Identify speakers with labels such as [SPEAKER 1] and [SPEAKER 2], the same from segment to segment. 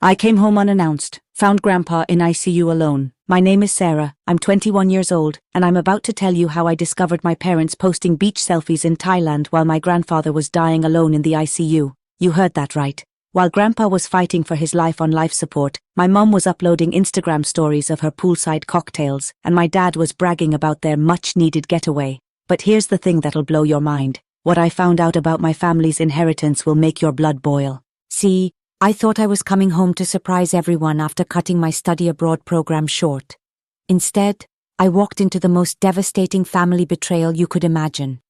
[SPEAKER 1] I came home unannounced, found Grandpa in ICU alone. My name is Sarah, I'm 21 years old, and I'm about to tell you how I discovered my parents posting beach selfies in Thailand while my grandfather was dying alone in the ICU. You heard that right. While Grandpa was fighting for his life on life support, my mum was uploading Instagram stories of her poolside cocktails, and my dad was bragging about their much-needed getaway. But here's the thing that'll blow your mind. What I found out about my family's inheritance will make your blood boil.
[SPEAKER 2] See, I thought I was coming home to surprise everyone after cutting my study abroad program short. Instead, I walked into the most devastating family betrayal you could imagine.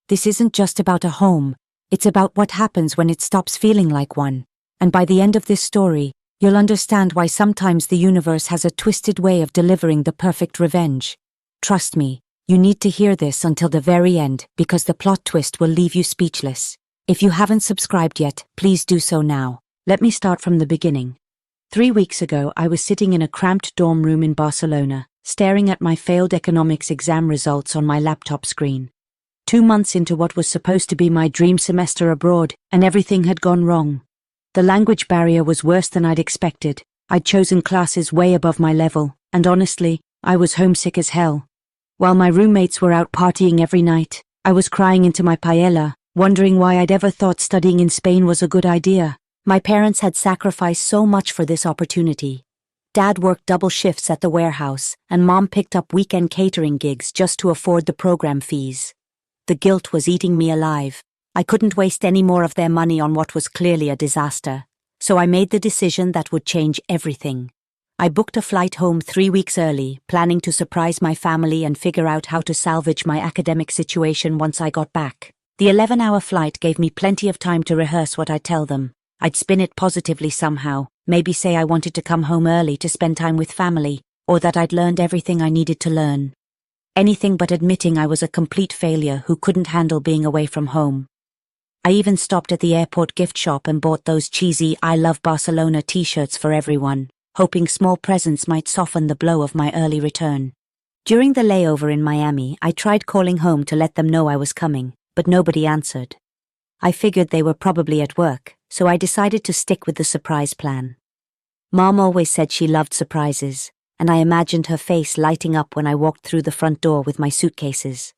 [SPEAKER 2] This isn't just about a home, it's about what happens when it stops feeling like one. And by the end of this story, you'll understand why sometimes the universe has a twisted way of delivering the perfect revenge. Trust me, you need to hear this until the very end because the plot twist will leave you speechless. If you haven't subscribed yet, please do so now.
[SPEAKER 1] Let me start from the beginning. 3 weeks ago, I was sitting in a cramped dorm room in Barcelona, staring at my failed economics exam results on my laptop screen. 2 months into what was supposed to be my dream semester abroad, and everything had gone wrong. The language barrier was worse than I'd expected. I'd chosen classes way above my level, and honestly, I was homesick as hell. While my roommates were out partying every night, I was crying into my paella, wondering why I'd ever thought studying in Spain was a good idea. My parents had sacrificed so much for this opportunity. Dad worked double shifts at the warehouse, and Mom picked up weekend catering gigs just to afford the program fees. The guilt was eating me alive. I couldn't waste any more of their money on what was clearly a disaster, so I made the decision that would change everything. I booked a flight home 3 weeks early, planning to surprise my family and figure out how to salvage my academic situation once I got back. The 11-hour flight gave me plenty of time to rehearse what I'd tell them. I'd spin it positively somehow, maybe say I wanted to come home early to spend time with family, or that I'd learned everything I needed to learn. Anything but admitting I was a complete failure who couldn't handle being away from home. I even stopped at the airport gift shop and bought those cheesy I Love Barcelona t-shirts for everyone, hoping small presents might soften the blow of my early return. During the layover in Miami, I tried calling home to let them know I was coming, but nobody answered. I figured they were probably at work, so I decided to stick with the surprise plan. Mom always said she loved surprises, and I imagined her face lighting up when I walked through the front door with my suitcases.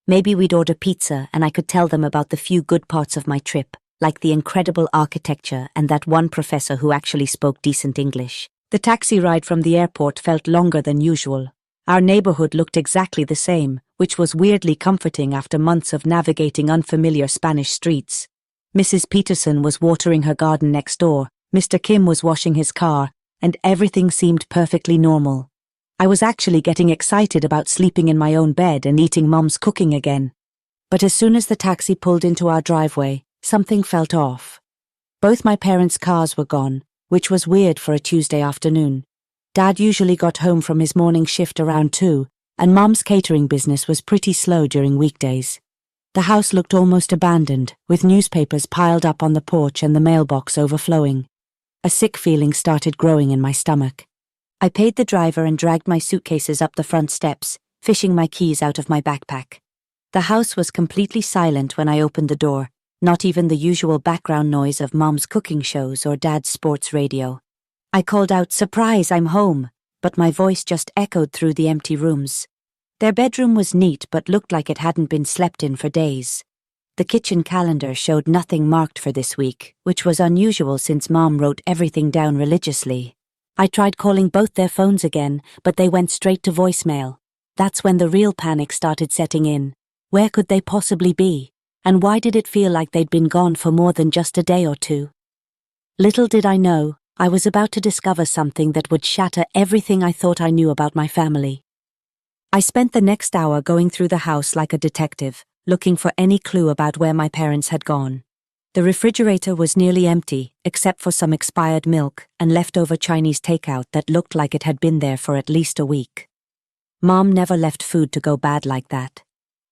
[SPEAKER 1] Maybe we'd order pizza and I could tell them about the few good parts of my trip, like the incredible architecture and that one professor who actually spoke decent English. The taxi ride from the airport felt longer than usual. Our neighborhood looked exactly the same, which was weirdly comforting after months of navigating unfamiliar Spanish streets. Mrs. Peterson was watering her garden next door, Mr. Kim was washing his car, and everything seemed perfectly normal. I was actually getting excited about sleeping in my own bed and eating Mum's cooking again. But as soon as the taxi pulled into our driveway, something felt off. Both my parents' cars were gone, which was weird for a Tuesday afternoon. Dad usually got home from his morning shift around 2, and Mum's catering business was pretty slow during weekdays. The house looked almost abandoned, with newspapers piled up on the porch and the mailbox overflowing. A sick feeling started growing in my stomach. I paid the driver and dragged my suitcases up the front steps, fishing my keys out of my backpack. The house was completely silent when I opened the door, not even the usual background noise of Mom's cooking shows or Dad's sports radio. I called out, "Surprise, I'm home," but my voice just echoed through the empty rooms. Their bedroom was neat but looked like it hadn't been slept in for days. The kitchen calendar showed nothing marked for this week, which was unusual since Mom wrote everything down religiously. I tried calling both their phones again, but they went straight to voicemail. That's when the real panic started setting in. Where could they possibly be? And why did it feel like they'd been gone for more than just a day or two? Little did I know, I was about to discover something that would shatter everything I thought I knew about my family. I spent the next hour going through the house like a detective, looking for any clue about where my parents had gone. The refrigerator was nearly empty, except for some expired milk and leftover Chinese takeout that looked like it had been there for at least a week. Mom never left food to go bad like that.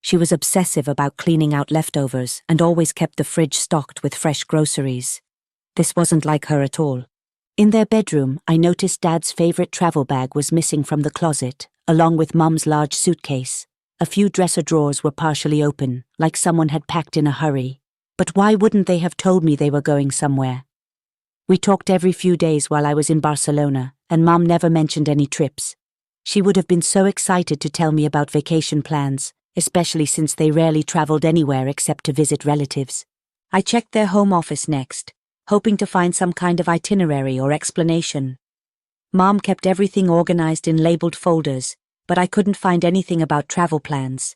[SPEAKER 1] She was obsessive about cleaning out leftovers and always kept the fridge stocked with fresh groceries. This wasn't like her at all. In their bedroom, I noticed Dad's favorite travel bag was missing from the closet, along with Mum's large suitcase. A few dresser drawers were partially open, like someone had packed in a hurry. But why wouldn't they have told me they were going somewhere? We talked every few days while I was in Barcelona, and Mom never mentioned any trips. She would have been so excited to tell me about vacation plans, especially since they rarely traveled anywhere except to visit relatives. I checked their home office next, hoping to find some kind of itinerary or explanation. Mom kept everything organized in labeled folders, but I couldn't find anything about travel plans.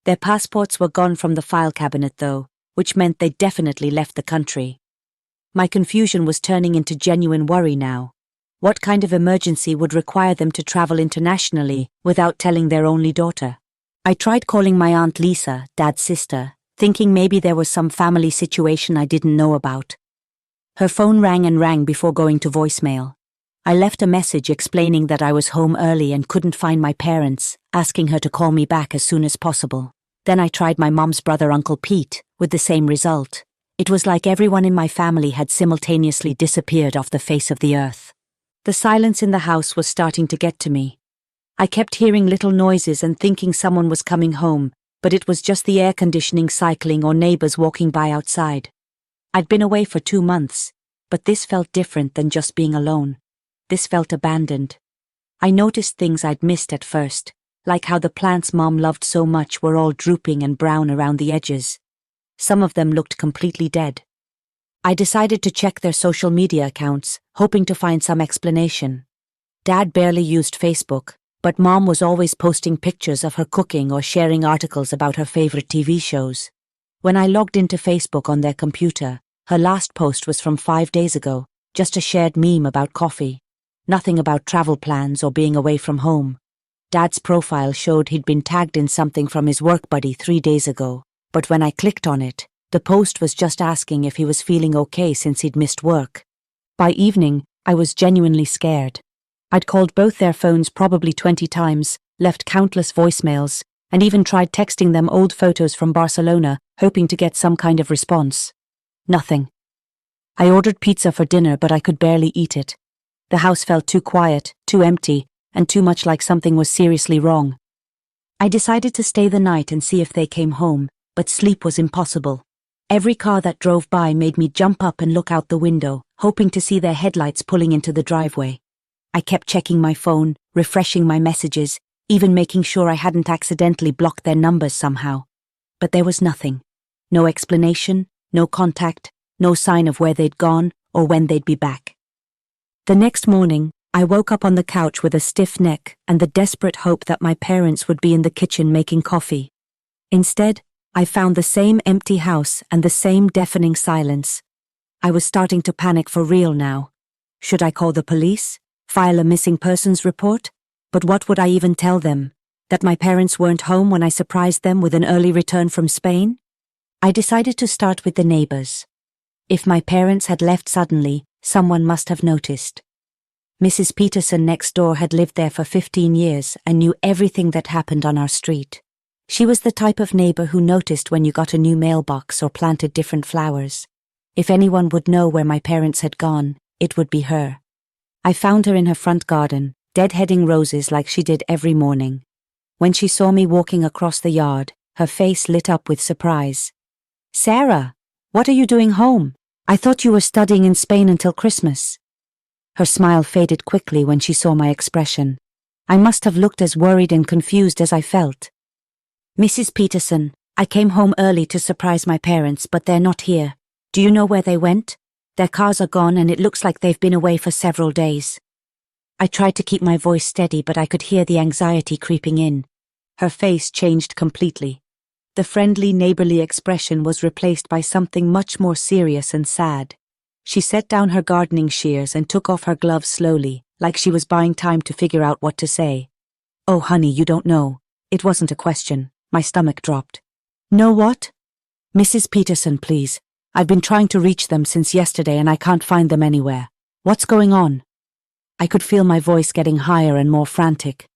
[SPEAKER 1] Their passports were gone from the file cabinet though, which meant they'd definitely left the country. My confusion was turning into genuine worry now. What kind of emergency would require them to travel internationally without telling their only daughter? I tried calling my Aunt Lisa, Dad's sister, thinking maybe there was some family situation I didn't know about. Her phone rang and rang before going to voicemail. I left a message explaining that I was home early and couldn't find my parents, asking her to call me back as soon as possible. Then I tried my mom's brother, Uncle Pete, with the same result. It was like everyone in my family had simultaneously disappeared off the face of the earth. The silence in the house was starting to get to me. I kept hearing little noises and thinking someone was coming home, but it was just the air conditioning cycling or neighbors walking by outside. I'd been away for 2 months, but this felt different than just being alone. This felt abandoned. I noticed things I'd missed at first, like how the plants Mom loved so much were all drooping and brown around the edges. Some of them looked completely dead. I decided to check their social media accounts, hoping to find some explanation. Dad barely used Facebook, but Mom was always posting pictures of her cooking or sharing articles about her favorite TV shows. When I logged into Facebook on their computer, her last post was from 5 days ago, just a shared meme about coffee. Nothing about travel plans or being away from home. Dad's profile showed he'd been tagged in something from his work buddy 3 days ago, but when I clicked on it, the post was just asking if he was feeling okay since he'd missed work. By evening, I was genuinely scared. I'd called both their phones probably 20 times, left countless voicemails, and even tried texting them old photos from Barcelona, hoping to get some kind of response. Nothing. I ordered pizza for dinner, but I could barely eat it. The house felt too quiet, too empty, and too much like something was seriously wrong. I decided to stay the night and see if they came home, but sleep was impossible. Every car that drove by made me jump up and look out the window, hoping to see their headlights pulling into the driveway. I kept checking my phone, refreshing my messages, even making sure I hadn't accidentally blocked their numbers somehow. But there was nothing. No explanation, no contact, no sign of where they'd gone or when they'd be back. The next morning, I woke up on the couch with a stiff neck and the desperate hope that my parents would be in the kitchen making coffee. Instead, I found the same empty house and the same deafening silence. I was starting to panic for real now. Should I call the police? File a missing persons report? But what would I even tell them? That my parents weren't home when I surprised them with an early return from Spain? I decided to start with the neighbors. If my parents had left suddenly, someone must have noticed. Mrs. Peterson next door had lived there for 15 years and knew everything that happened on our street. She was the type of neighbor who noticed when you got a new mailbox or planted different flowers. If anyone would know where my parents had gone, it would be her. I found her in her front garden, deadheading roses like she did every morning. When she saw me walking across the yard, her face lit up with surprise. "Sarah, what are you doing home? I thought you were studying in Spain until Christmas." Her smile faded quickly when she saw my expression. I must have looked as worried and confused as I felt. "Mrs. Peterson, I came home early to surprise my parents, but they're not here. Do you know where they went? Their cars are gone and it looks like they've been away for several days." I tried to keep my voice steady, but I could hear the anxiety creeping in. Her face changed completely. The friendly, neighborly expression was replaced by something much more serious and sad. She set down her gardening shears and took off her gloves slowly, like she was buying time to figure out what to say. "Oh, honey, you don't know." It wasn't a question. My stomach dropped. "Know what?" "Mrs. Peterson, please. I've been trying to reach them since yesterday and I can't find them anywhere. What's going on?" I could feel my voice getting higher and more frantic.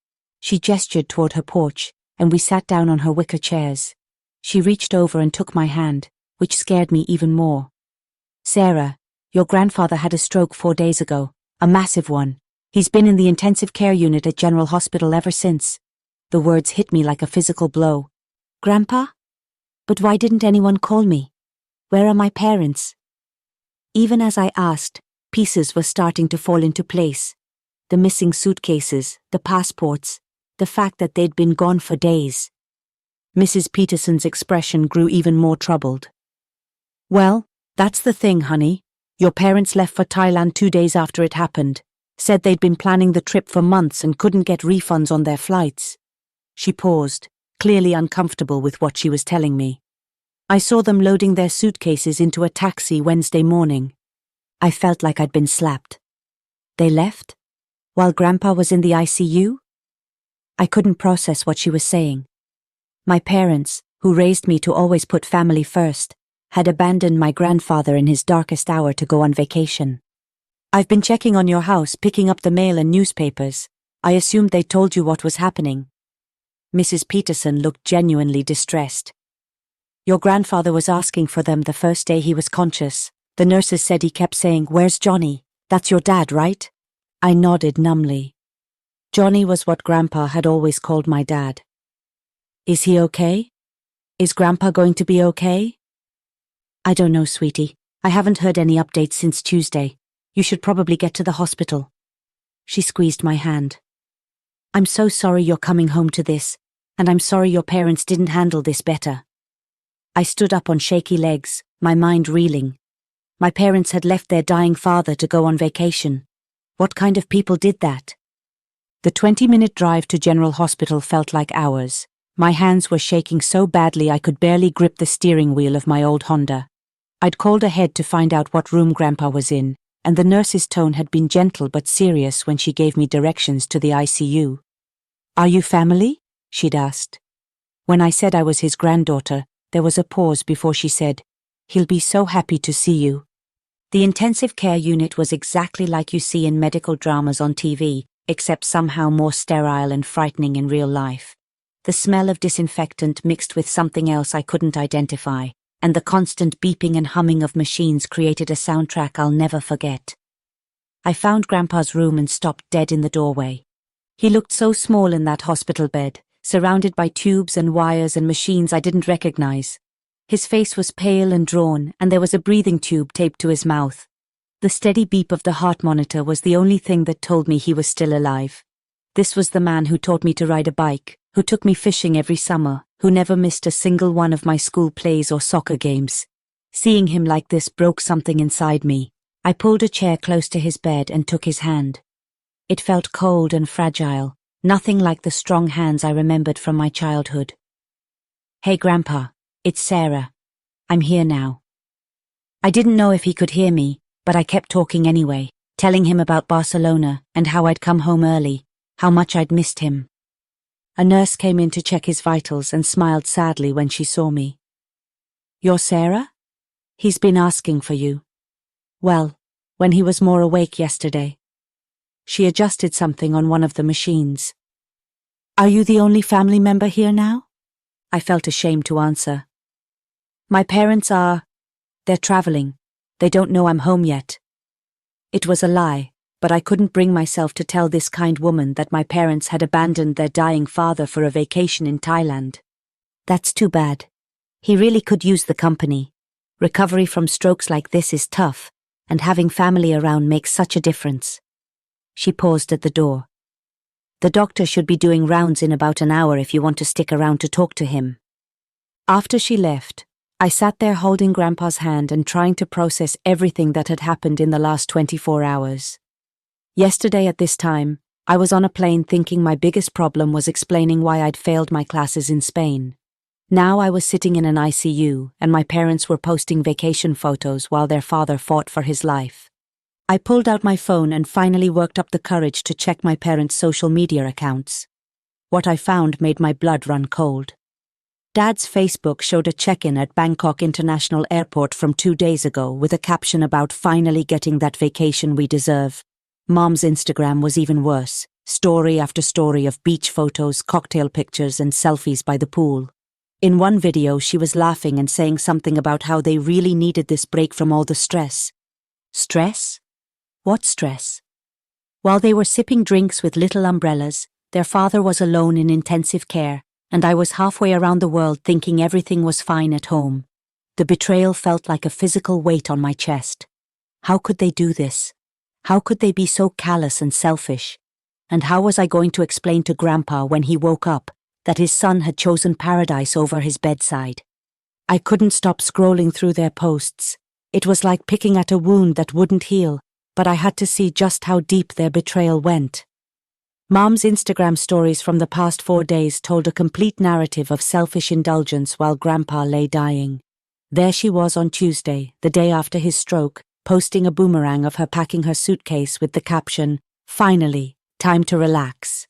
[SPEAKER 1] She gestured toward her porch, and we sat down on her wicker chairs. She reached over and took my hand, which scared me even more. "Sarah, your grandfather had a stroke 4 days ago, a massive one. He's been in the intensive care unit at General Hospital ever since." The words hit me like a physical blow. "Grandpa? But why didn't anyone call me? Where are my parents?" Even as I asked,
[SPEAKER 2] Pieces were starting to fall into place. The missing suitcases, the passports, the fact that they'd been gone for days.
[SPEAKER 1] Mrs. Peterson's expression grew even more troubled. Well, that's the thing, honey. Your parents left for Thailand 2 days after it happened, said they'd been planning the trip for months and couldn't get refunds on their flights. She paused, clearly uncomfortable with what she was telling me. I saw them loading their suitcases into a taxi Wednesday morning. I felt like I'd been slapped. They left? While Grandpa was in the ICU? I couldn't process what she was saying. My parents, who raised me to always put family first, had abandoned my grandfather in his darkest hour to go on vacation. I've been checking on your house, picking up the mail and newspapers. I assumed they told you what was happening. Mrs. Peterson looked genuinely distressed. Your grandfather was asking for them the first day he was conscious. The nurses said he kept saying, "Where's Johnny? That's your dad, right?" I nodded numbly. Johnny was what Grandpa had always called my dad. Is he okay? Is Grandpa going to be okay? I don't know, sweetie. I haven't heard any updates since Tuesday. You should probably get to the hospital. She squeezed my hand. I'm so sorry you're coming home to this, and I'm sorry your parents didn't handle this better. I stood up on shaky legs, my mind reeling. My parents had left their dying father to go on vacation. What kind of people did that? The 20-minute drive to General Hospital felt like hours. My hands were shaking so badly I could barely grip the steering wheel of my old Honda. I'd called ahead to find out what room Grandpa was in, and the nurse's tone had been gentle but serious when she gave me directions to the ICU. Are you family? She'd asked. When I said I was his granddaughter, there was a pause before she said, He'll be so happy to see you. The intensive care unit was exactly like you see in medical dramas on TV, except somehow more sterile and frightening in real life. The smell of disinfectant mixed with something else I couldn't identify, and the constant beeping and humming of machines created a soundtrack I'll never forget. I found Grandpa's room and stopped dead in the doorway. He looked so small in that hospital bed, surrounded by tubes and wires and machines I didn't recognize. His face was pale and drawn, and there was a breathing tube taped to his mouth. The steady beep of the heart monitor was the only thing that told me he was still alive. This was the man who taught me to ride a bike, who took me fishing every summer, who never missed a single one of my school plays or soccer games. Seeing him like this broke something inside me. I pulled a chair close to his bed and took his hand. It felt cold and fragile, nothing like the strong hands I remembered from my childhood. Hey Grandpa, it's Sarah. I'm here now. I didn't know if he could hear me, but I kept talking anyway, telling him about Barcelona and how I'd come home early, how much I'd missed him. A nurse came in to check his vitals and smiled sadly when she saw me. You're Sarah? He's been asking for you. Well, when he was more awake yesterday. She adjusted something on one of the machines. Are you the only family member here now? I felt ashamed to answer. My parents are... They're traveling. They don't know I'm home yet. It was a lie, but I couldn't bring myself to tell this kind woman that my parents had abandoned their dying father for a vacation in Thailand. That's too bad. He really could use the company. Recovery from strokes like this is tough, and having family around makes such a difference. She paused at the door. The doctor should be doing rounds in about an hour if you want to stick around to talk to him. After she left, I sat there holding Grandpa's hand and trying to process everything that had happened in the last 24 hours. Yesterday at this time, I was on a plane thinking my biggest problem was explaining why I'd failed my classes in Spain. Now I was sitting in an ICU and my parents were posting vacation photos while their father fought for his life. I pulled out my phone and finally worked up the courage to check my parents' social media accounts. What I found made my blood run cold. Dad's Facebook showed a check-in at Bangkok International Airport from 2 days ago with a caption about finally getting that vacation we deserve. Mom's Instagram was even worse, story after story of beach photos, cocktail pictures, and selfies by the pool. In one video, she was laughing and saying something about how they really needed this break from all the stress. Stress? What stress? While they were sipping drinks with little umbrellas, their father was alone in intensive care, and I was halfway around the world thinking everything was fine at home. The betrayal felt like a physical weight on my chest. How could they do this? How could they be so callous and selfish? And how was I going to explain to Grandpa when he woke up that his son had chosen paradise over his bedside? I couldn't stop scrolling through their posts. It was like picking at a wound that wouldn't heal, but I had to see just how deep their betrayal went. Mom's Instagram stories from the past 4 days told a complete narrative of selfish indulgence while Grandpa lay dying. There she was on Tuesday, the day after his stroke, posting a boomerang of her packing her suitcase with the caption, "Finally, time to relax."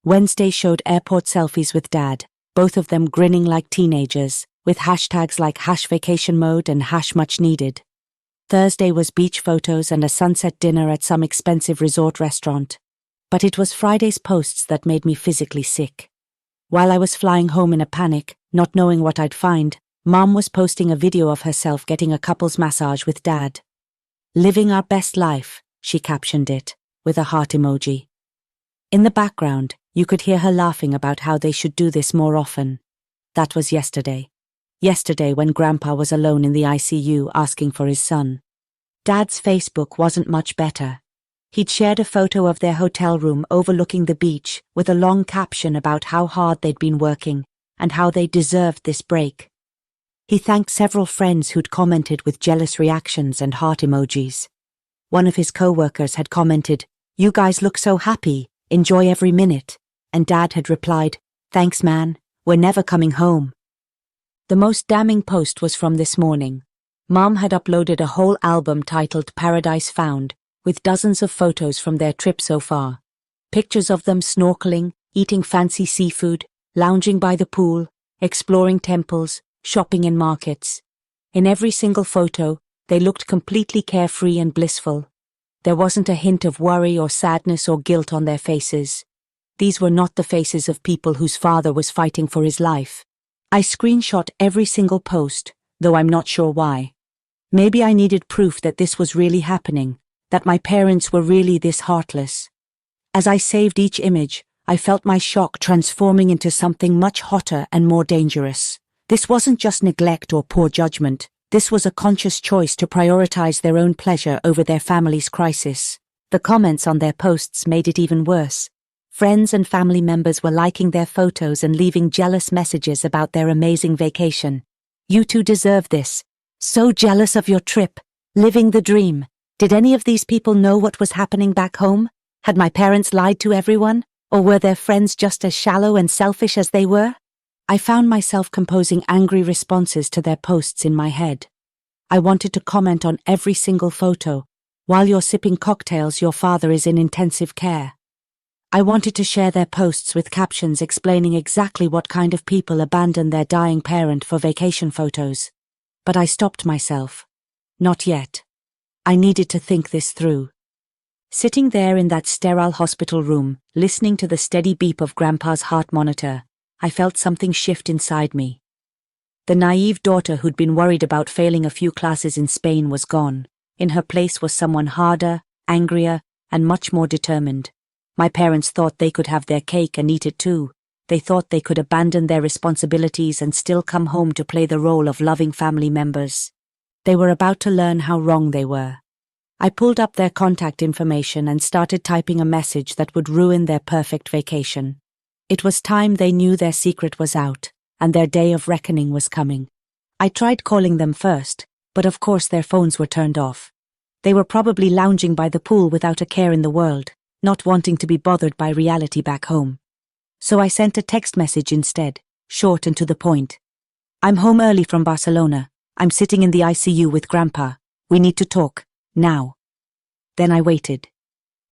[SPEAKER 1] Wednesday showed airport selfies with Dad, both of them grinning like teenagers, with hashtags like #vacation-mode and #much-needed. Thursday was beach photos and a sunset dinner at some expensive resort restaurant. But it was Friday's posts that made me physically sick. While I was flying home in a panic, not knowing what I'd find, Mom was posting a video of herself getting a couple's massage with Dad. "Living our best life," she captioned it, with a heart emoji. In the background, you could hear her laughing about how they should do this more often. That was yesterday. Yesterday when Grandpa was alone in the ICU asking for his son. Dad's Facebook wasn't much better. He'd shared a photo of their hotel room overlooking the beach with a long caption about how hard they'd been working and how they deserved this break. He thanked several friends who'd commented with jealous reactions and heart emojis. One of his co-workers had commented, "You guys look so happy, enjoy every minute," and Dad had replied, "Thanks man, we're never coming home." The most damning post was from this morning. Mom had uploaded a whole album titled Paradise Found, with dozens of photos from their trip so far. Pictures of them snorkeling, eating fancy seafood, lounging by the pool, exploring temples, shopping in markets. In every single photo, they looked completely carefree and blissful. There wasn't a hint of worry or sadness or guilt on their faces. These were not the faces of people whose father was fighting for his life. I screenshot every single post, though I'm not sure why. Maybe I needed proof that this was really happening, that my parents were really this heartless. As I saved each image, I felt my shock transforming into something much hotter and more dangerous. This wasn't just neglect or poor judgment. This was a conscious choice to prioritize their own pleasure over their family's crisis. The comments on their posts made it even worse. Friends and family members were liking their photos and leaving jealous messages about their amazing vacation. "You two deserve this. So jealous of your trip. Living the dream." Did any of these people know what was happening back home? Had my parents lied to everyone? Or were their friends just as shallow and selfish as they were? I found myself composing angry responses to their posts in my head. I wanted to comment on every single photo. "While you're sipping cocktails, your father is in intensive care." I wanted to share their posts with captions explaining exactly what kind of people abandon their dying parent for vacation photos. But I stopped myself. Not yet. I needed to think this through. Sitting there in that sterile hospital room, listening to the steady beep of Grandpa's heart monitor, I felt something shift inside me. The naive daughter who'd been worried about failing a few classes in Spain was gone. In her place was someone harder, angrier, and much more determined. My parents thought they could have their cake and eat it too. They thought they could abandon their responsibilities and still come home to play the role of loving family members. They were about to learn how wrong they were. I pulled up their contact information and started typing a message that would ruin their perfect vacation. It was time they knew their secret was out, and their day of reckoning was coming. I tried calling them first, but of course their phones were turned off. They were probably lounging by the pool without a care in the world, not wanting to be bothered by reality back home. So I sent a text message instead, short and to the point. "I'm home early from Barcelona. I'm sitting in the ICU with Grandpa. We need to talk, now." Then I waited.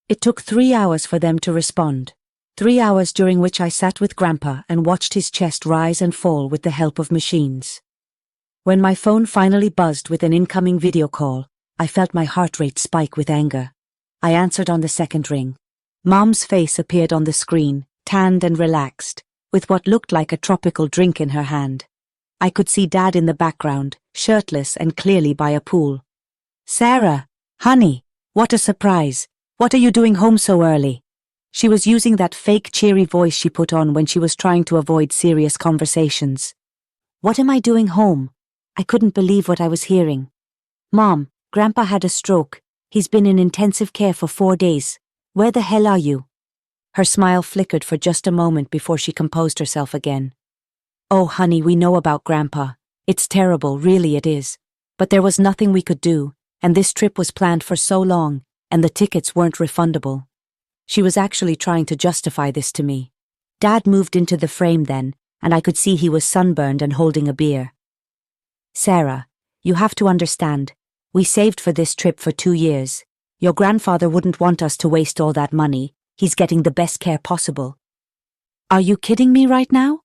[SPEAKER 1] It took 3 hours for them to respond. 3 hours during which I sat with Grandpa and watched his chest rise and fall with the help of machines. When my phone finally buzzed with an incoming video call, I felt my heart rate spike with anger. I answered on the second ring. Mom's face appeared on the screen, tanned and relaxed, with what looked like a tropical drink in her hand. I could see Dad in the background, shirtless and clearly by a pool. "Sarah, honey, what a surprise. What are you doing home so early?" She was using that fake cheery voice she put on when she was trying to avoid serious conversations. What am I doing home? I couldn't believe what I was hearing. "Mom, Grandpa had a stroke.
[SPEAKER 2] He's been in intensive care for 4 days. Where the hell are you?" Her smile flickered for just a moment before she composed herself again. "Oh, honey, we know about Grandpa. It's terrible, really it is. But there was nothing we could do, and this trip was planned for so long, and the tickets weren't refundable." She was actually trying to justify this to me. Dad moved into the frame then, and I could see he was sunburned and holding a beer. "Sarah, you have to understand. We saved for this trip for 2 years. Your grandfather wouldn't want us to waste all that money. He's getting the best care possible." "Are you kidding me right now?"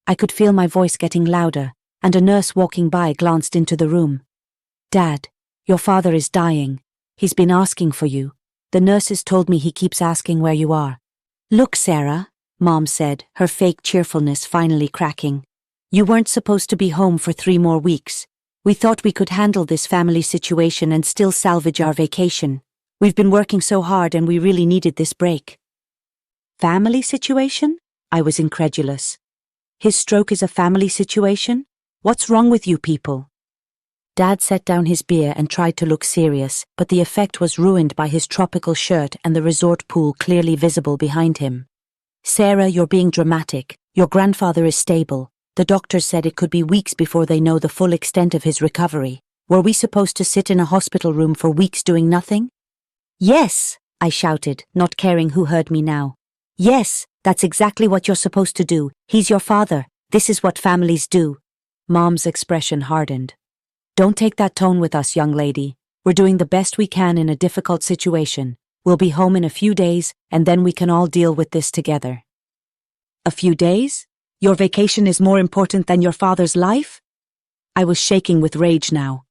[SPEAKER 2] I could feel my voice getting louder, and a nurse walking by glanced into the room. "Dad, your father is dying. He's been asking for you. The nurses told me he keeps asking where you are." "Look, Sarah," Mom said, her fake cheerfulness finally cracking. "You weren't supposed to be home for 3 more weeks. We thought we could handle this family situation and still salvage our vacation. We've been working so hard and we really needed this break." "Family situation?" I was incredulous. "His stroke is a family situation? What's wrong with you people?" Dad set down his beer and tried to look serious, but the effect was ruined by his tropical shirt and the resort pool clearly visible behind him. "Sarah, you're being dramatic. Your grandfather is stable. The doctors said it could be weeks before they know the full extent of his recovery. Were we supposed to sit in a hospital room for weeks doing nothing?" "Yes," I shouted, not caring who heard me now. "Yes, that's exactly what you're supposed to do. He's your father. This is what families do." Mom's expression hardened. "Don't take that tone with us, young lady. We're doing the best we can in a difficult situation. We'll be home in a few days, and then we can all deal with this together." "A few days? Your vacation is more important than your father's life?" I was shaking with rage now.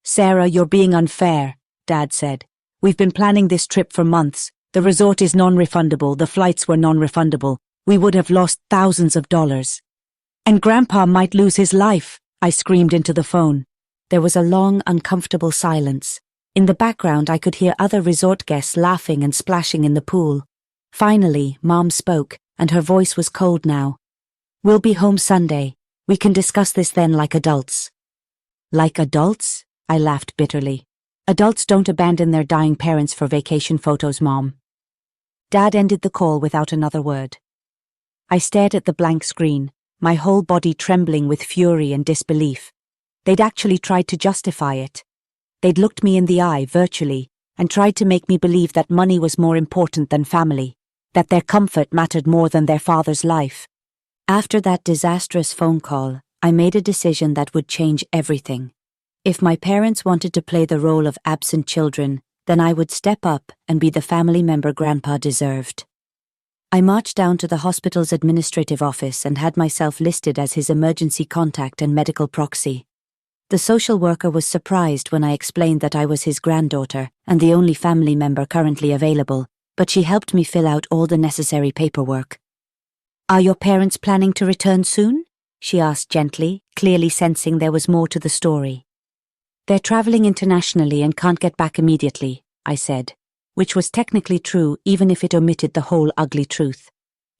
[SPEAKER 2] "Sarah, you're being unfair," Dad said. "We've been planning this trip for months. The resort is non-refundable, the flights were non-refundable. We would have lost thousands of dollars. And Grandpa might lose his life," I screamed into the phone. There was a long, uncomfortable silence. In the background, I could hear other resort guests laughing and splashing in the pool. Finally, Mom spoke, and her voice was cold now. "We'll be home Sunday. We can discuss this then like adults." "Like adults?" I laughed bitterly. "Adults don't abandon their dying parents for vacation photos, Mom." Dad ended the call without another word. I stared at the blank screen, my whole body trembling with fury and disbelief. They'd actually tried to justify it. They'd looked me in the eye, virtually, and tried to make me believe that money was more important than family, that their comfort mattered more than their father's life. After that disastrous phone call, I made a decision that would change everything. If my parents wanted to play the role of absent children, then I would step up and be the family member Grandpa deserved. I marched down to the hospital's administrative office and had myself listed as his emergency contact and medical proxy. The social worker was surprised when I explained that I was his granddaughter and the only family member currently available, but she helped me fill out all the necessary paperwork. "Are your parents planning to return soon?" she asked gently, clearly sensing there was more to the story. "They're traveling internationally and can't get back immediately," I said, which was technically true even if it omitted the whole ugly truth.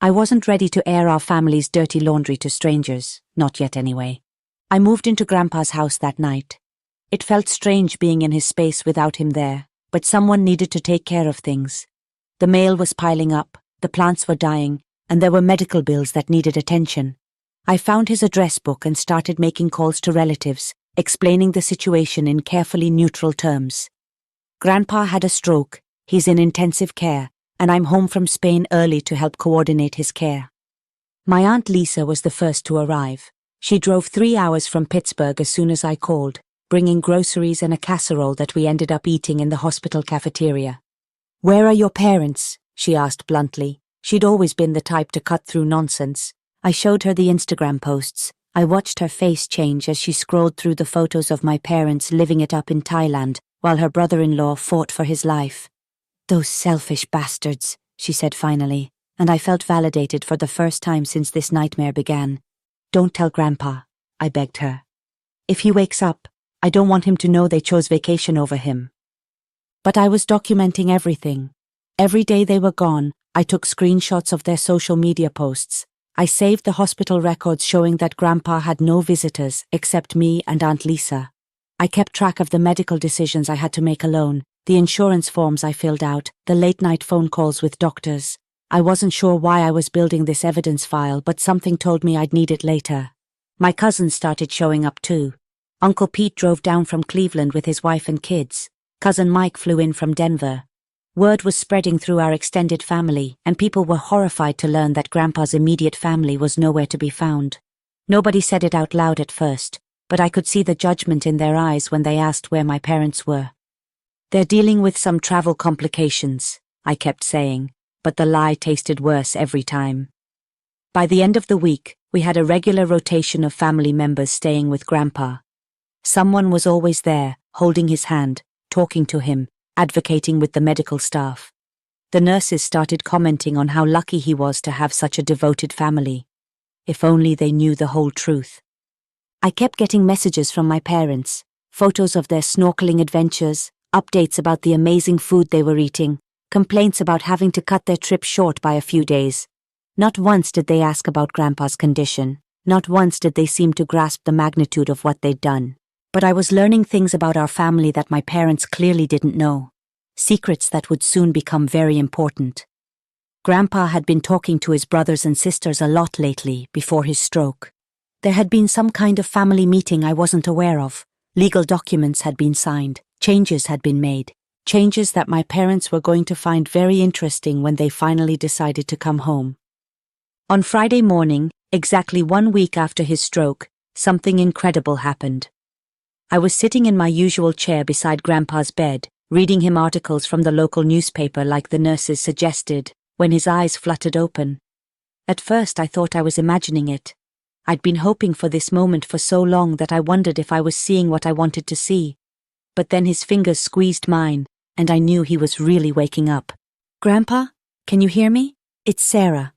[SPEAKER 2] I wasn't ready to air our family's dirty laundry to strangers, not yet anyway. I moved into Grandpa's house that night. It felt strange being in his space without him there, but someone needed to take care of things. The mail was piling up, the plants were dying, and there were medical bills that needed attention. I found his address book and started making calls to relatives, explaining the situation in carefully neutral terms. "Grandpa had a stroke, he's in intensive care, and I'm home from Spain early to help coordinate his care." My Aunt Lisa was the first to arrive. She drove 3 hours from Pittsburgh as soon as I called, bringing groceries and a casserole that we ended up eating in the hospital cafeteria. "Where are your parents?" she asked bluntly. She'd always been the type to cut through nonsense. I showed her the Instagram posts. I watched her face change as she scrolled through the photos of my parents living it up in Thailand while her brother-in-law fought for his life. "Those selfish bastards," she said finally, and I felt validated for the first time since this nightmare began. "Don't tell Grandpa," I begged her. "If he wakes up, I don't want him to know they chose vacation over him." But I was documenting everything. Every day they were gone, I took screenshots of their social media posts. I saved the hospital records showing that Grandpa had no visitors except me and Aunt Lisa. I kept track of the medical decisions I had to make alone,
[SPEAKER 1] The insurance forms I filled out, the late-night phone calls with doctors. I wasn't sure why I was building this evidence file, but something told me I'd need it later. My cousins started showing up too. Uncle Pete drove down from Cleveland with his wife and kids. Cousin Mike flew in from Denver. Word was spreading through our extended family, and people were horrified to learn that Grandpa's immediate family was nowhere to be found. Nobody said it out loud at first, but I could see the judgment in their eyes when they asked where my parents were. "They're dealing with some travel complications," I kept saying, but the lie tasted worse every time. By the end of the week, we had a regular rotation of family members staying with Grandpa. Someone was always there, holding his hand, talking to him, advocating with the medical staff. The nurses started commenting on how lucky he was to have such a devoted family. If only they knew the whole truth. I kept getting messages from my parents, photos of their snorkeling adventures, updates about the amazing food they were eating, complaints about having to cut their trip short by a few days. Not once did they ask about Grandpa's condition. Not once did they seem to grasp the magnitude of what they'd done. But I was learning things about our family that my parents clearly didn't know. Secrets that would soon become very important. Grandpa had been talking to his brothers and sisters a lot lately, before his stroke. There had been some kind of family meeting I wasn't aware of. Legal documents had been signed. Changes had been made. Changes that my parents were going to find very interesting when they finally decided to come home. On Friday morning, exactly 1 week after his stroke, something incredible happened. I was sitting in my usual chair beside Grandpa's bed, reading him articles from the local newspaper like the nurses suggested, when his eyes fluttered open. At first I thought I was imagining it. I'd been hoping for this moment for so long that I wondered if I was seeing what I wanted to see. But then his fingers squeezed mine, and I knew he was really waking up. "Grandpa, can you hear me? It's Sarah."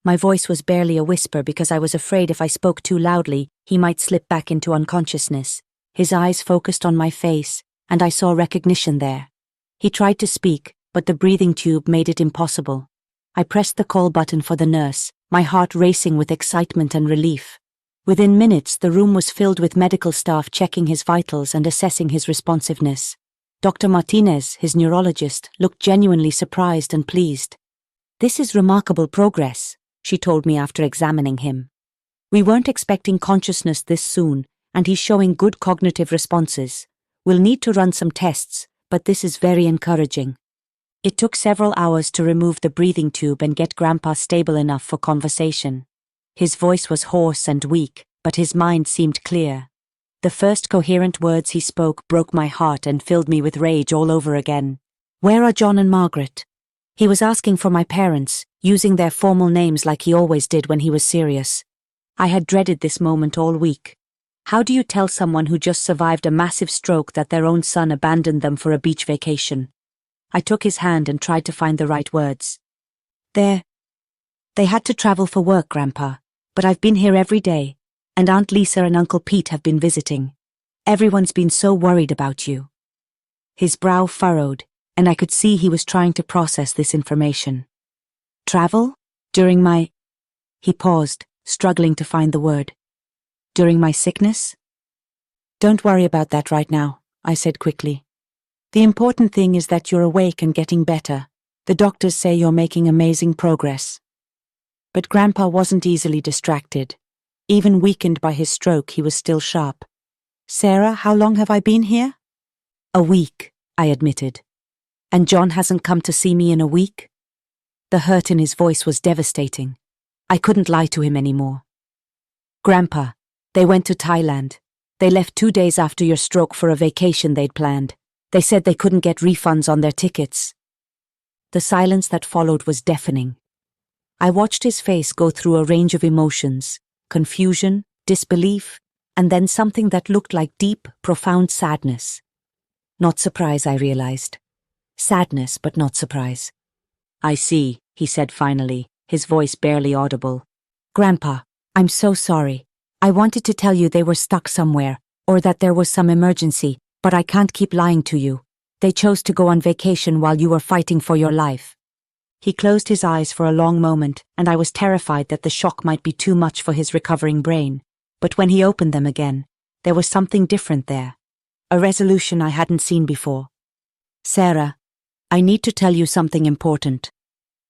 [SPEAKER 1] My voice was barely a whisper because I was afraid if I spoke too loudly, he might slip back into unconsciousness. His eyes focused on my face, and I saw recognition there. He tried to speak, but the breathing tube made it impossible. I pressed the call button for the nurse, my heart racing with excitement and relief. Within minutes, the room was filled with medical staff checking his vitals and assessing his responsiveness. Dr. Martinez, his neurologist, looked genuinely surprised and pleased. "This is remarkable progress," she told me after examining him. "We weren't expecting consciousness this soon, and he's showing good cognitive responses. We'll need to run some tests, but this is very encouraging." It took several hours to remove the breathing tube and get Grandpa stable enough for conversation. His voice was hoarse and weak, but his mind seemed clear. The first coherent words he spoke broke my heart and filled me with rage all over again. "Where are John and Margaret?" He was asking for my parents, using their formal names like he always did when he was serious. I had dreaded this moment all week. How do you tell someone who just survived a massive stroke that their own son abandoned them for a beach vacation? I took his hand and tried to find the right words. They had to travel for work, Grandpa, but I've been here every day, and Aunt Lisa and Uncle Pete have been visiting. Everyone's been so worried about you." His brow furrowed, and I could see he was trying to process this information. "Travel? During my—" He paused, struggling to find the word. "During my sickness?" "Don't worry about that right now," I said quickly. "The important thing is that you're awake and getting better. The doctors say you're making amazing progress." But Grandpa wasn't easily distracted. Even weakened by his stroke, he was still sharp. "Sarah, how long have I been here?" "A week," I admitted. "And John hasn't come to see me in a week?" The hurt in his voice was devastating. I couldn't lie to him anymore. "Grandpa, they went to Thailand. They left 2 days after your stroke for a vacation they'd planned. They said they couldn't get refunds on their tickets." The silence that followed was deafening. I watched his face go through a range of emotions: confusion, disbelief, and then something that looked like deep, profound sadness. Not surprise, I realized. Sadness, but not surprise. "I see," he said finally, his voice barely audible. "Grandpa, I'm so sorry. I wanted to tell you they were stuck somewhere, or that there was some emergency, but I can't keep lying to you. They chose to go on vacation while you were fighting for your life." He closed his eyes for a long moment, and I was terrified that the shock might be too much for his recovering brain. But when he opened them again, there was something different there. A resolution I hadn't seen before. Sarah, I need to tell you something important.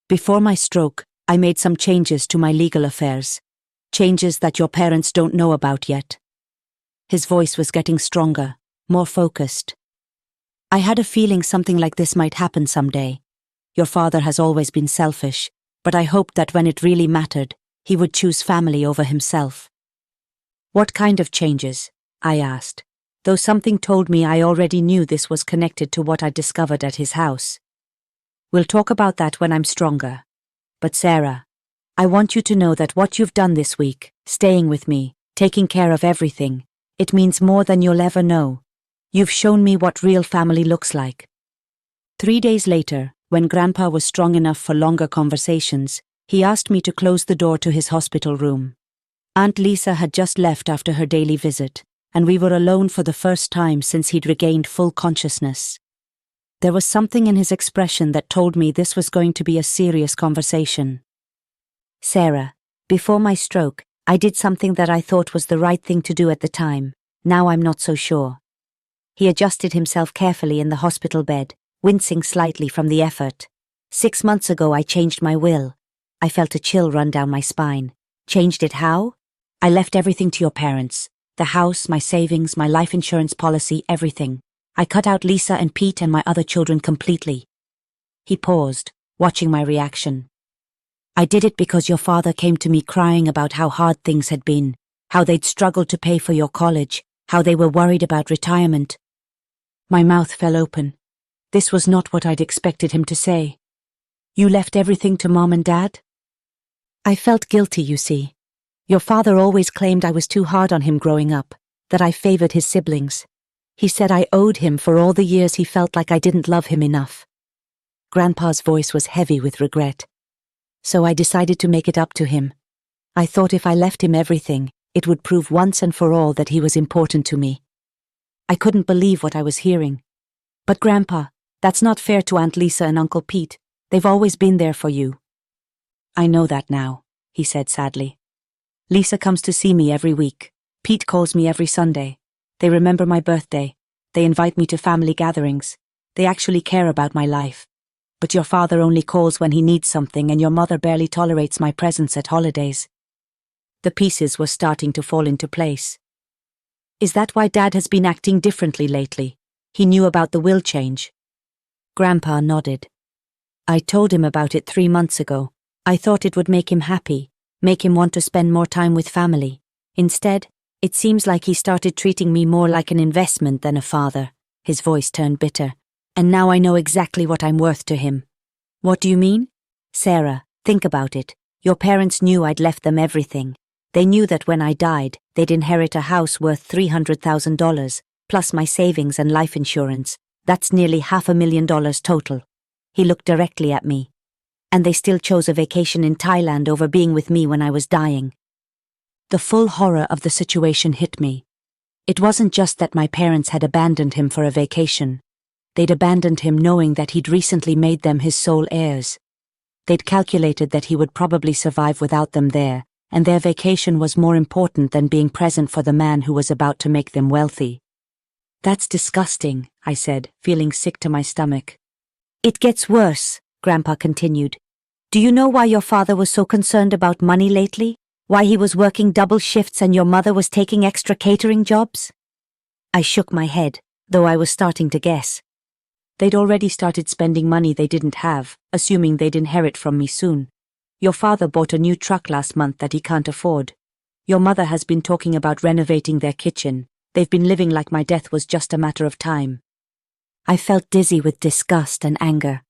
[SPEAKER 1] Before my stroke, I made some changes to my legal affairs. Changes that your parents don't know about yet. His voice was getting stronger, more focused. I had a feeling something like this might happen someday. Your father has always been selfish, but I hoped that when it really mattered, he would choose family over himself. What kind of changes? I asked, though something told me I already knew this was connected to what I discovered at his house. We'll talk about that when I'm stronger. But Sarah, I want you to know that what you've done this week, staying with me, taking care of everything, it means more than you'll ever know. You've shown me what real family looks like. 3 days later, when Grandpa was strong enough for longer conversations, he asked me to close the door to his hospital room. Aunt Lisa had just left after her daily visit, and we were alone for the first time since he'd regained full consciousness. There was something in his expression that told me this was going to be a serious conversation. Sarah, before my stroke, I did something that I thought was the right thing to do at the time. Now I'm not so sure. He adjusted himself carefully in the hospital bed, wincing slightly from the effort. 6 months ago I changed my will. I felt a chill run down my spine. Changed it how? I left everything to your parents. The house, my savings, my life insurance policy, everything. I cut out Lisa and Pete and my other children completely. He paused, watching my reaction. I did it because your father came to me crying about how hard things had been, how they'd struggled to pay for your college, how they were worried about retirement. My mouth fell open. This was not what I'd expected him to say. You left everything to Mom and Dad? I felt guilty, you see. Your father always claimed I was too hard on him growing up, that I favored his siblings. He said I owed him for all the years he felt like I didn't love him enough. Grandpa's voice was heavy with regret. So I decided to make it up to him. I thought if I left him everything, it would prove once and for all that he was important to me. I couldn't believe what I was hearing. But Grandpa, that's not fair to Aunt Lisa and Uncle Pete. They've always been there for you. I know that now, he said sadly. Lisa comes to see me every week. Pete calls me every Sunday. They remember my birthday. They invite me to family gatherings. They actually care about my life. But your father only calls when he needs something, and your mother barely tolerates my presence at holidays. The pieces were starting to fall into place. Is that why Dad has been acting differently lately? He knew about the will change. Grandpa nodded. I told him about it 3 months ago. I thought it would make him happy, make him want to spend more time with family. Instead, it seems like he started treating me more like an investment than a father. His voice turned bitter. And now I know exactly what I'm worth to him. What do you mean? Sarah, think about it. Your parents knew I'd left them everything. They knew that when I died, they'd inherit a house worth $300,000, plus my savings and life insurance. That's nearly $500,000 total. He looked directly at me. And they still chose a vacation in Thailand over being with me when I was dying. The full horror of the situation hit me. It wasn't just that my parents had abandoned him for a vacation. They'd abandoned him knowing that he'd recently made them his sole heirs. They'd calculated that he would probably survive without them there, and their vacation was more important than being present for the man who was about to make them wealthy. That's disgusting, I said, feeling sick to my stomach. It gets worse, Grandpa continued. Do you know why your father was so concerned about money lately? Why he was working double shifts and your mother was taking extra catering jobs? I shook my head, though I was starting to guess. They'd already started spending money they didn't have, assuming they'd inherit from me soon. Your father bought a new truck last month that he can't afford. Your mother has been talking about renovating their kitchen. They've been living like my death was just a matter of time. I felt dizzy with disgust and anger.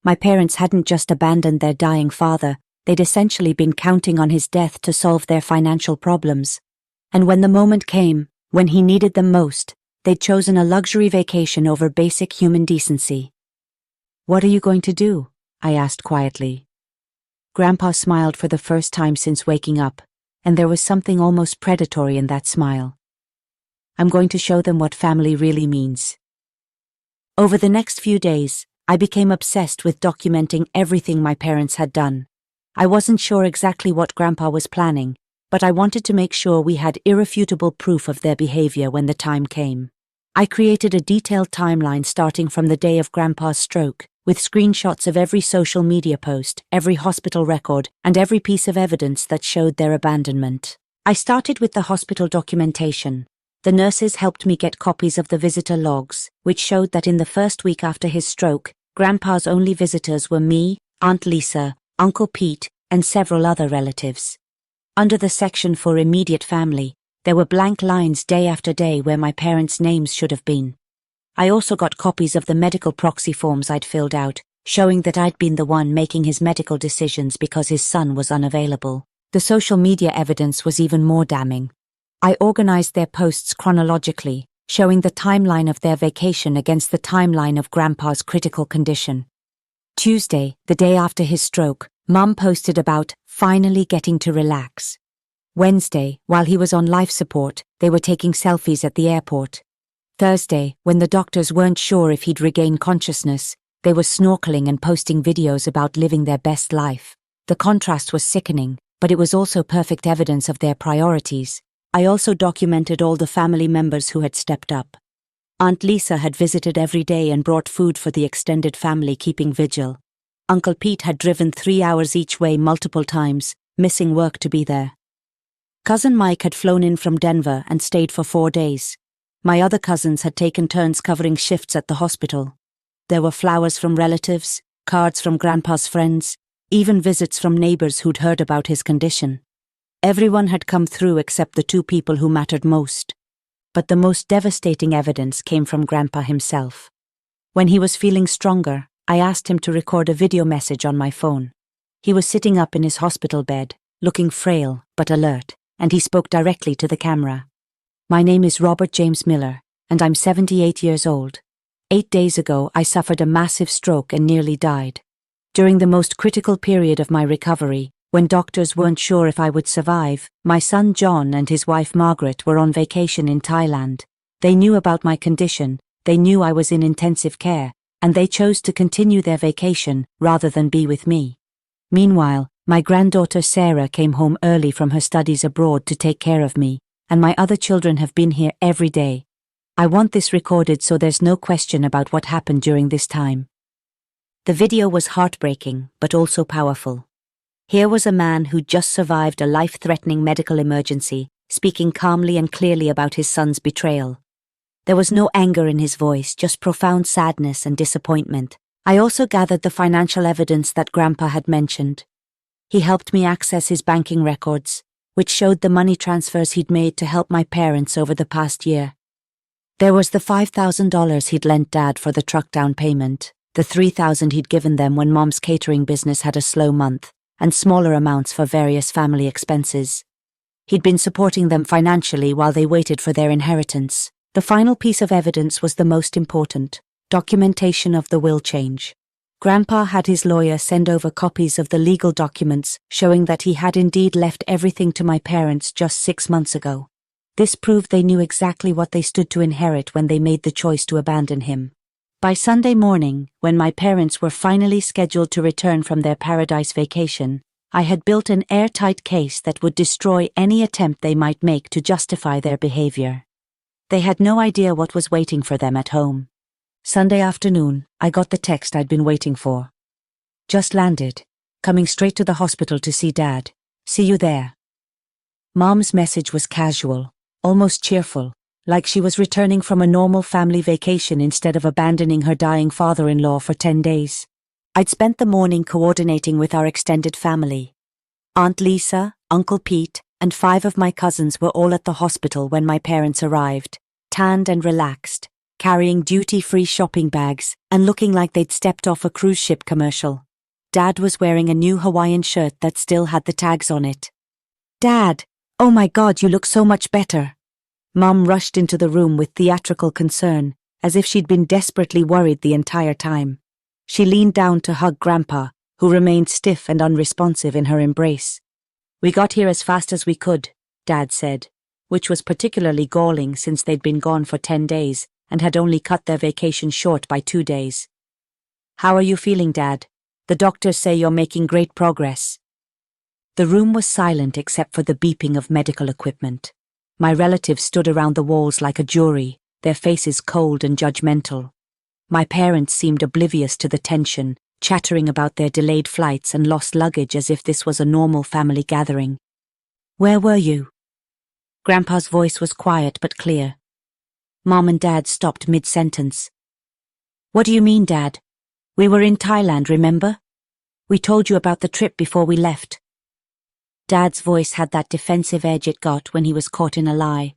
[SPEAKER 1] My parents hadn't just abandoned their dying father, they'd essentially been counting on his death to solve their financial problems. And when the moment came, when he needed them most, they'd chosen a luxury vacation over basic human decency. What are you going to do? I asked quietly. Grandpa smiled for the first time since waking up, and there was something almost predatory in that smile. I'm going to show them what family really means. Over the next few days, I became obsessed with documenting everything my parents had done. I wasn't sure exactly what Grandpa was planning, but I wanted to make sure we had irrefutable proof of their behavior when the time came. I created a detailed timeline starting from the day of Grandpa's stroke, with screenshots of every social media post, every hospital record, and every piece of evidence that showed their abandonment. I started with the hospital documentation. The nurses helped me get copies of the visitor logs, which showed that in the first week after his stroke, Grandpa's only visitors were me, Aunt Lisa, Uncle Pete, and several other relatives. Under the section for immediate family, there were blank lines day after day where my parents' names should have been. I also got copies of the medical proxy forms I'd filled out, showing that I'd been the one making his medical decisions because his son was unavailable.
[SPEAKER 2] The social media evidence was even more damning. I organized their posts chronologically, showing the timeline of their vacation against the timeline of Grandpa's critical condition. Tuesday, the day after his stroke, Mum posted about finally getting to relax. Wednesday, while he was on life support, they were taking selfies at the airport. Thursday, when the doctors weren't sure if he'd regain consciousness, they were snorkeling and posting videos about living their best life. The contrast was sickening, but it was also perfect evidence of their priorities.
[SPEAKER 1] I also documented all the family members who had stepped up. Aunt Lisa had visited every day and brought food for the extended family keeping vigil. Uncle Pete had driven 3 hours each way multiple times, missing work to be there. Cousin Mike had flown in from Denver and stayed for 4 days. My other cousins had taken turns covering shifts at the hospital. There were flowers from relatives, cards from Grandpa's friends, even visits from neighbors who'd heard about his condition. Everyone had come through except the 2 people who mattered most. But the most devastating evidence came from Grandpa himself. When he was feeling stronger, I asked him to record a video message on my phone. He was sitting up in his hospital bed, looking frail but alert, and he spoke directly to the camera. "My name is Robert James Miller, and I'm 78 years old. 8 days ago, I suffered a massive stroke and nearly died. During the most critical period of my recovery, when doctors weren't sure if I would survive, my son John and his wife Margaret were on vacation in Thailand. They knew about my condition, they knew I was in intensive care, and they chose to continue their vacation rather than be with me. Meanwhile, my granddaughter Sarah came home early from her studies abroad to take care of me, and my other children have been here every day. I want this recorded so there's no question about what happened during this time." The video was heartbreaking, but also powerful. Here was a man who just survived a life-threatening medical emergency, speaking calmly and clearly about his son's betrayal. There was no anger in his voice, just profound sadness and disappointment. I also gathered the financial evidence that Grandpa had mentioned. He helped me access his banking records, which showed the money transfers he'd made to help my parents over the past year. There was the $5,000 he'd lent Dad for the truck down payment, the $3,000 he'd given them when Mom's catering business had a slow month, and smaller amounts for various family expenses. He'd been supporting them financially while they waited for their inheritance. The final piece of evidence was the most important: documentation of the will change. Grandpa had his lawyer send over copies of the legal documents showing that he had indeed left everything to my parents just 6 months ago. This proved they knew exactly what they stood to inherit when they made the choice to abandon him. By Sunday morning, when my parents were finally scheduled to return from their paradise vacation, I had built an airtight case that would destroy any attempt they might make to justify their behavior. They had no idea what was waiting for them at home. Sunday afternoon, I got the text I'd been waiting for. "Just landed. Coming straight to the hospital to see Dad. See you there." Mom's message was casual, almost cheerful, like she was returning from a normal family vacation instead of abandoning her dying father-in-law for 10 days. I'd spent the morning coordinating with our extended family. Aunt Lisa, Uncle Pete, and 5 of my cousins were all at the hospital when my parents arrived, tanned and relaxed, carrying duty-free shopping bags and looking like they'd stepped off a cruise ship commercial. Dad was wearing a new Hawaiian shirt that still had the tags on it. "Dad, oh my God, you look so much better." Mom rushed into the room with theatrical concern, as if she'd been desperately worried the entire time. She leaned down to hug Grandpa, who remained stiff and unresponsive in her embrace. "We got here as fast as we could," Dad said, which was particularly galling since they'd been gone for 10 days and had only cut their vacation short by 2 days. "How are you feeling, Dad? The doctors say you're making great progress." The room was silent except for the beeping of medical equipment. My relatives stood around the walls like a jury, their faces cold and judgmental. My parents seemed oblivious to the tension, chattering about their delayed flights and lost luggage as if this was a normal family gathering. "Where were you?" Grandpa's voice was quiet but clear. Mom and Dad stopped mid-sentence. "What do you mean, Dad? We were in Thailand, remember? We told you about the trip before we left." Dad's voice had that defensive edge it got when he was caught in a lie.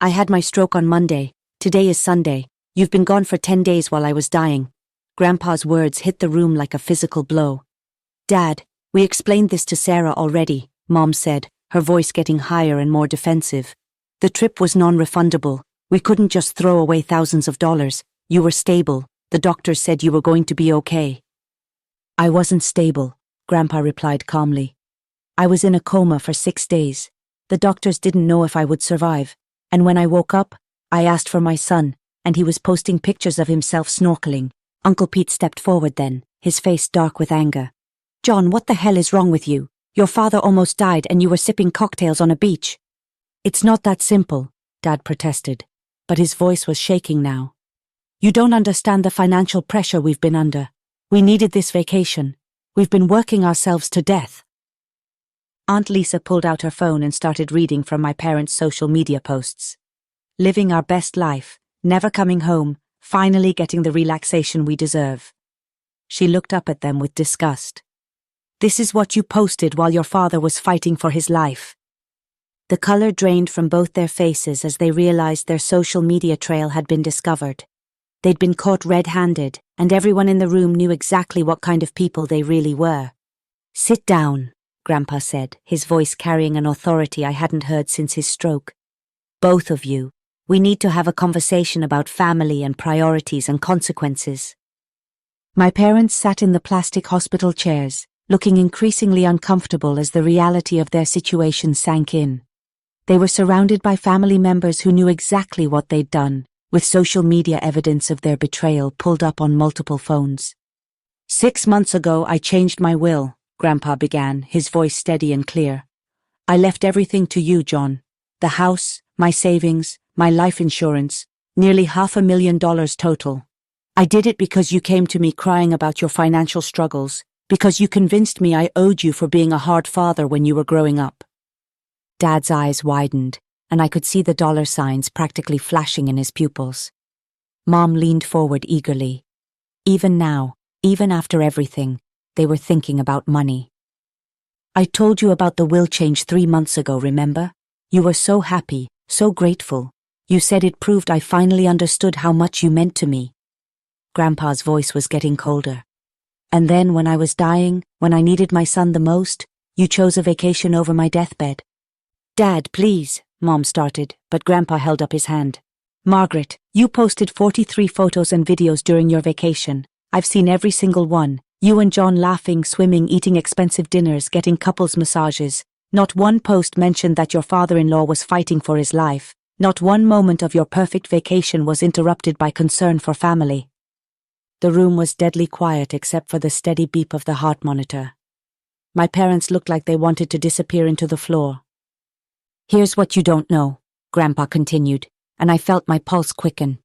[SPEAKER 1] "I had my stroke on Monday. Today is Sunday. You've been gone for 10 days while I was dying." Grandpa's words hit the room like a physical blow. "Dad, we explained this to Sarah already," Mom said, her voice getting higher and more defensive. "The trip was non-refundable. We couldn't just throw away thousands of dollars. You were stable. The doctors said you were going to be okay." "I wasn't stable," Grandpa replied calmly. "I was in a coma for 6 days. The doctors didn't know if I would survive, and when I woke up, I asked for my son, and he was posting pictures of himself snorkeling." Uncle Pete stepped forward then, his face dark with anger. "John, what the hell is wrong with you? Your father almost died and you were sipping cocktails on a beach." "It's not that simple," Dad protested, but his voice was shaking now. "You don't understand the financial pressure we've been under. We needed this vacation. We've been working ourselves to death." Aunt Lisa pulled out her phone and started reading from my parents' social media posts. "Living our best life, never coming home, finally getting the relaxation we deserve." She looked up at them with disgust. "This is what you posted while your father was fighting for his life." The color drained from both their faces as they realized their social media trail had been discovered. They'd been caught red-handed, and everyone in the room knew exactly what kind of people they really were. "Sit down," Grandpa said, his voice carrying an authority I hadn't heard since his stroke. "Both of you, we need to have a conversation about family and priorities and consequences." My parents sat in the plastic hospital chairs, looking increasingly uncomfortable as the reality of their situation sank in. They were surrounded by family members who knew exactly what they'd done, with social media evidence of their betrayal pulled up on multiple phones. "6 months ago, I changed my will," Grandpa began, his voice steady and clear. "I left everything to you, John. The house, my savings, my life insurance, nearly $500,000 total. I did it because you came to me crying about your financial struggles, because you convinced me I owed you for being a hard father when you were growing up." Dad's eyes widened, and I could see the dollar signs practically flashing in his pupils. Mom leaned forward eagerly. Even now, even after everything, they were thinking about money. "I told you about the will change 3 months ago, remember? You were so happy, so grateful. You said it proved I finally understood how much you meant to me." Grandpa's voice was getting colder. "And then when I was dying, when I needed my son the most, you chose a vacation over my deathbed." "Dad, please," Mom started, but Grandpa held up his hand. "Margaret, you posted 43 photos and videos during your vacation. I've seen every single one. You and John laughing, swimming, eating expensive dinners, getting couples massages. Not one post mentioned that your father-in-law was fighting for his life. Not one moment of your perfect vacation was interrupted by concern for family." The room was deadly quiet except for the steady beep of the heart monitor. My parents looked like they wanted to disappear into the floor. "Here's what you don't know," Grandpa continued, and I felt my pulse quicken.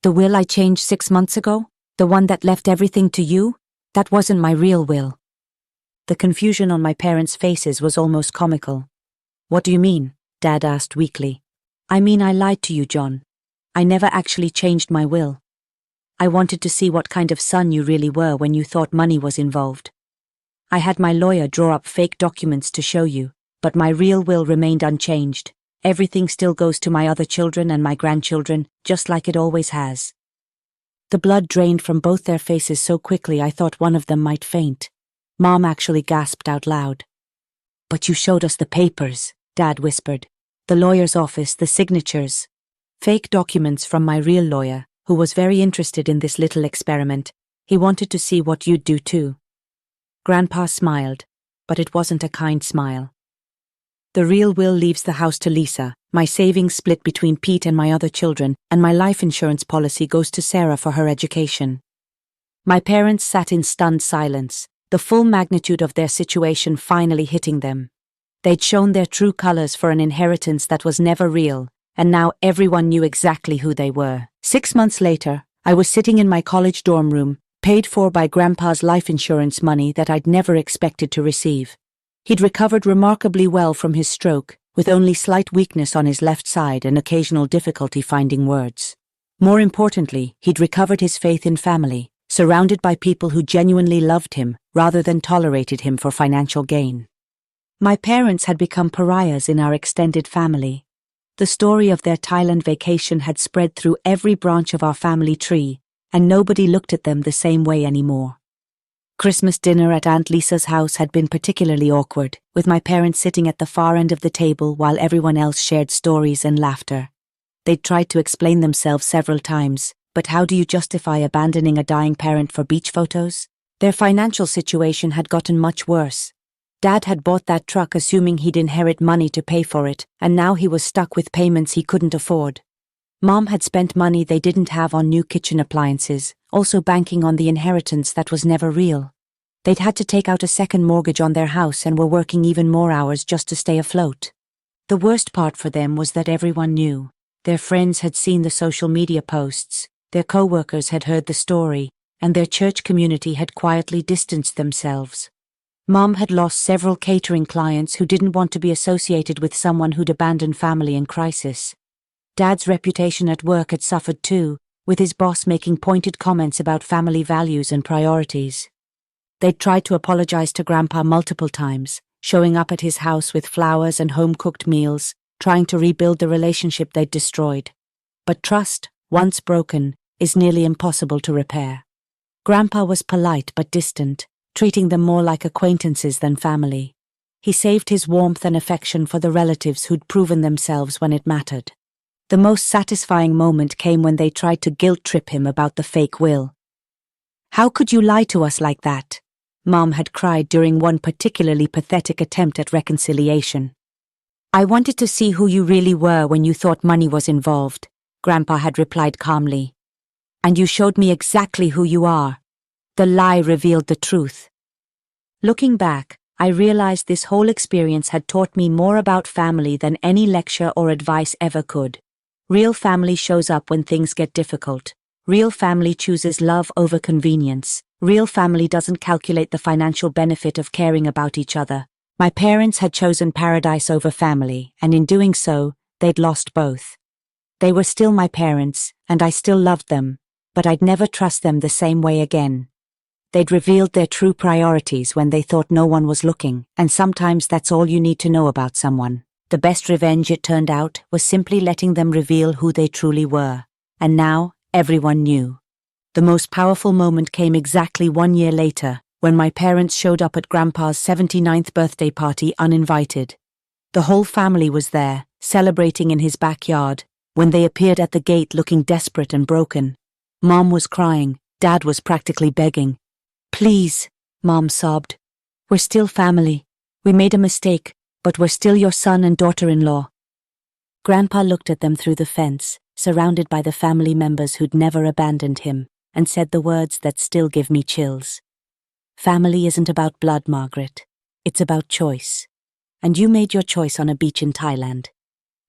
[SPEAKER 1] "The will I changed 6 months ago, the one that left everything to you, that wasn't my real will." The confusion on my parents' faces was almost comical. "What do you mean?" Dad asked weakly. "I mean I lied to you, John. I never actually changed my will. I wanted to see what kind of son you really were when you thought money was involved. I had my lawyer draw up fake documents to show you, but my real will remained unchanged. Everything still goes to my other children and my grandchildren, just like it always has." The blood drained from both their faces so quickly I thought one of them might faint. Mom actually gasped out loud. "But you showed us the papers," Dad whispered. "The lawyer's office, the signatures." "Fake documents from my real lawyer, who was very interested in this little experiment. He wanted to see what you'd do too." Grandpa smiled, but it wasn't a kind smile. "The real will leaves the house to Lisa, my savings split between Pete and my other children, and my life insurance policy goes to Sarah for her education." My parents sat in stunned silence, the full magnitude of their situation finally hitting them. They'd shown their true colors for an inheritance that was never real, and now everyone knew exactly who they were. 6 months later, I was sitting in my college dorm room, paid for by Grandpa's life insurance money that I'd never expected to receive. He'd recovered remarkably well from his stroke, with only slight weakness on his left side and occasional difficulty finding words. More importantly, he'd recovered his faith in family, surrounded by people who genuinely loved him rather than tolerated him for financial gain. My parents had become pariahs in our extended family. The story of their Thailand vacation had spread through every branch of our family tree, and nobody looked at them the same way anymore. Christmas dinner at Aunt Lisa's house had been particularly awkward, with my parents sitting at the far end of the table while everyone else shared stories and laughter. They'd tried to explain themselves several times, but how do you justify abandoning a dying parent for beach photos? Their financial situation had gotten much worse. Dad had bought that truck assuming he'd inherit money to pay for it, and now he was stuck with payments he couldn't afford. Mom had spent money they didn't have on new kitchen appliances, also banking on the inheritance that was never real. They'd had to take out a second mortgage on their house and were working even more hours just to stay afloat. The worst part for them was that everyone knew. Their friends had seen the social media posts, their co-workers had heard the story, and their church community had quietly distanced themselves. Mom had lost several catering clients who didn't want to be associated with someone who'd abandoned family in crisis. Dad's reputation at work had suffered too, with his boss making pointed comments about family values and priorities. They'd tried to apologize to Grandpa multiple times, showing up at his house with flowers and home-cooked meals, trying to rebuild the relationship they'd destroyed. But trust, once broken, is nearly impossible to repair. Grandpa was polite but distant, treating them more like acquaintances than family. He saved his warmth and affection for the relatives who'd proven themselves when it mattered. The most satisfying moment came when they tried to guilt-trip him about the fake will. "How could you lie to us like that?" Mom had cried during one particularly pathetic attempt at reconciliation. "I wanted to see who you really were when you thought money was involved," Grandpa had replied calmly. "And you showed me exactly who you are." The lie revealed the truth. Looking back, I realized this whole experience had taught me more about family than any lecture or advice ever could. Real family shows up when things get difficult. Real family chooses love over convenience. Real family doesn't calculate the financial benefit of caring about each other. My parents had chosen paradise over family, and in doing so, they'd lost both. They were still my parents, and I still loved them, but I'd never trust them the same way again. They'd revealed their true priorities when they thought no one was looking, and sometimes that's all you need to know about someone. The best revenge, it turned out, was simply letting them reveal who they truly were. And now, everyone knew. The most powerful moment came exactly 1 year later, when my parents showed up at Grandpa's 79th birthday party uninvited. The whole family was there, celebrating in his backyard, when they appeared at the gate looking desperate and broken. Mom was crying, Dad was practically begging. "Please," Mom sobbed. "We're still family. We made a mistake, but we're still your son and daughter-in-law." Grandpa looked at them through the fence, surrounded by the family members who'd never abandoned him, and said the words that still give me chills. "Family isn't about blood, Margaret. It's about choice. And you made your choice on a beach in Thailand."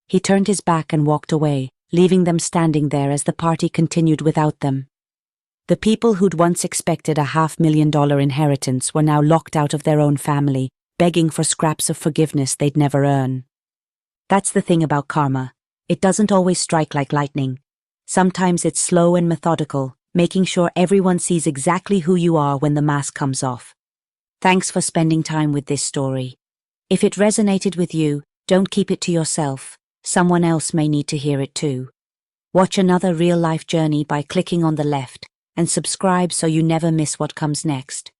[SPEAKER 1] He turned his back and walked away, leaving them standing there as the party continued without them. The people who'd once expected a $500,000 inheritance were now locked out of their own family, begging for scraps of forgiveness they'd never earn. That's the thing about karma. It doesn't always strike like lightning. Sometimes it's slow and methodical, making sure everyone sees exactly who you are when the mask comes off. Thanks for spending time with this story. If it resonated with you, don't keep it to yourself. Someone else may need to hear it too. Watch another real-life journey by clicking on the left, and subscribe so you never miss what comes next.